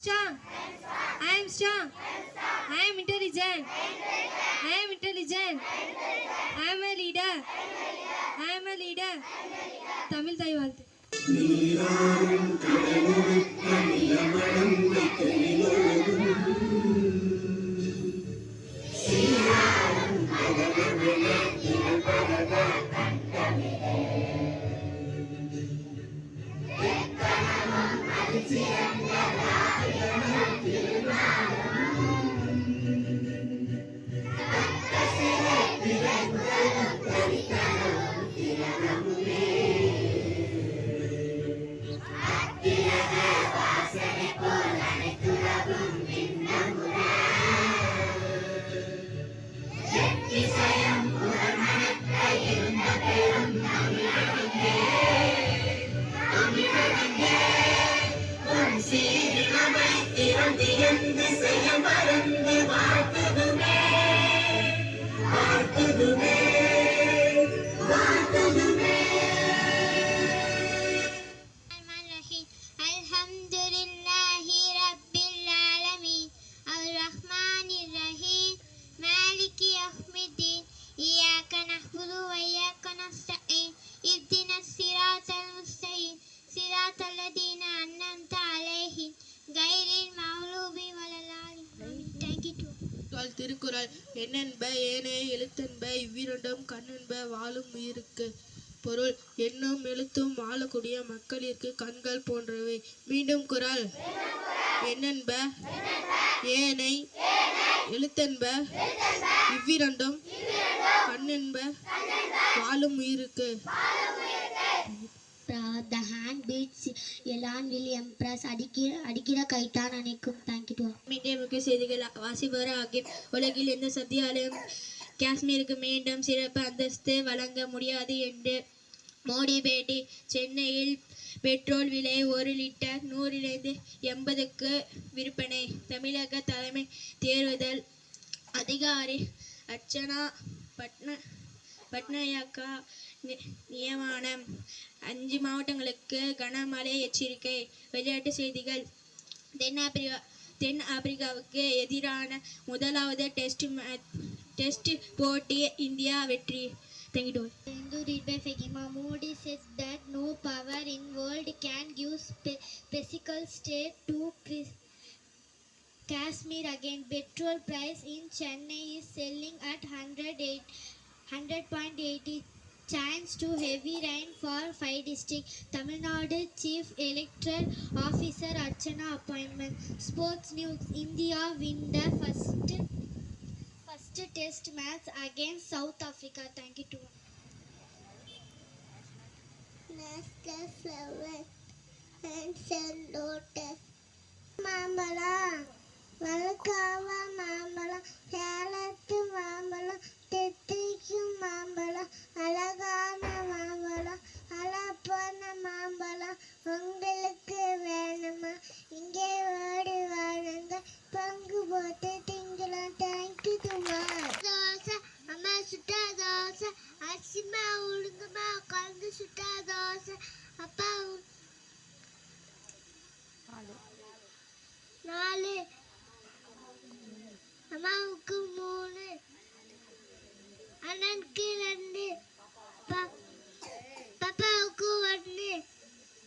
strong. I am strong. I am intelligent. I am intelligent. I am a leader. I am a leader. Tamil தாய் வாழ்த்து. திருக்குறள் எண்ணென்ப ஏனைய எழுத்தென்ப இவ்விரண்டும் கண்ணென்ப வாழும் உயிருக்கு. பொருள்: எண்ணும் எழுத்தும் வாழக்கூடிய மக்களிற்கு கண்கள் போன்றவை. மீண்டும் குறள்: எண்ணென்ப ஏனை எழுத்தென்ப இவ்விரண்டும் கண்ணென்ப வாழும் உயிருக்கு. The hand beats Elan will impress அடிக்கிற கைத்தான் அணைக்கும். தேங்க்யூ. மீண்டும் முக்கிய செய்திகள் வாசிப்பவர் ஆகிய உலகில் எந்த சத்தியாலயம் காஷ்மீருக்கு மீண்டும் சிறப்பு அந்தஸ்து வழங்க முடியாது என்று மோடி பேட்டி. சென்னையில் பெட்ரோல் விலை 1 லிட்டர் 180க்கு விற்பனை. தமிழக தலைமை தேர்தல் அதிகாரி அர்ச்சனா பட்நாயக்கா நியமனம். 5 மாவட்டங்களுக்கு கனமழை எச்சரிக்கை. விளையாட்டு செய்திகள். தென் ஆப்பிரிக்காவுக்கு எதிரான முதலாவது டெஸ்ட் போட்டி இந்தியா வெற்றி. Modi said that no power in world can give physical state to Kashmir again. Petrol price in Chennai is selling at 100.80. Chance to heavy rain for 5 districts. Tamil Nadu Chief Electoral Officer Archana appointment. Sports news. India win the first test match against South Africa. Thank you. Nestle flower and sell lotus. Mambala, Valakava Mambala, Salatu Mambala, Tetriku Mambala, Alagana Mambala, Alapana Mambala, உங்களுக்கு வேணுமா இங்கே ஓடி வாழுங்க பங்கு போட்டு திங்கலாம். Thank you துமா. Dosa அம்மா சுட்டா தோசை அரிசிமா உளுந்துமா கலந்து சுட்டா தோசை அப்பா 4 அம்மாவுக்கு 3 அண்ணனுக்கு 2 பாப்பாவுக்கு 1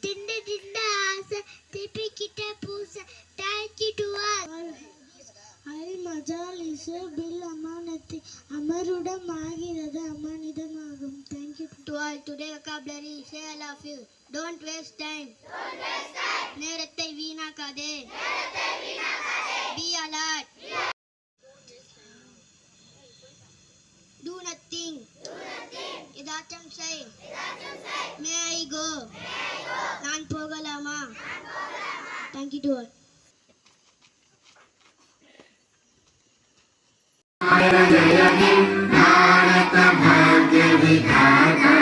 திண்டு திண்டு ஆசை திருப்பிக்கிட்ட பூசை. Thank you to all. அல் மஜால் இசு பில் அமானத்தி அமருடம் ஆகிறது அமானிதமாகும். Thank you to all. Today vocabulary say I love you. Don't waste time. நேரத்தை வீணாக்காதே. Be alert. Do nothing. ஏதாச்சும் செய். May I go? நான் போகலாமா? Thank you to all. Bharat भाग्य विधाता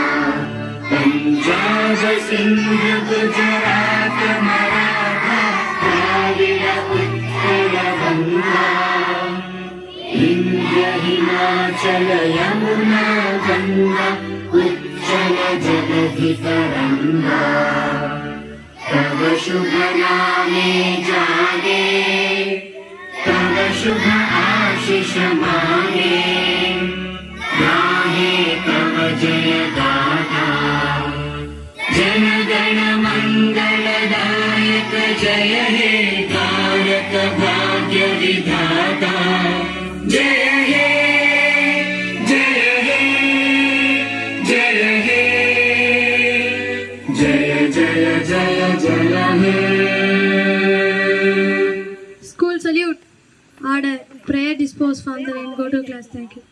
पंजाब सिंध गुजरात मराठा द्राविड़ उत्कल बंगा विंध्य हिमाचल यमुना गंगा उच्चल जलधि तरंगा तव शुभ नामे जागे, तव शुभ आशीष मांगे, गाहे तव जय गाथा। जन गण मंगलदायक जय हे कारक भाग्य विधाता। जय हे जय हे जय हे जय जय जय जय हे। School salute. Order. Prayer disposed from the rain. Go to class. Thank you.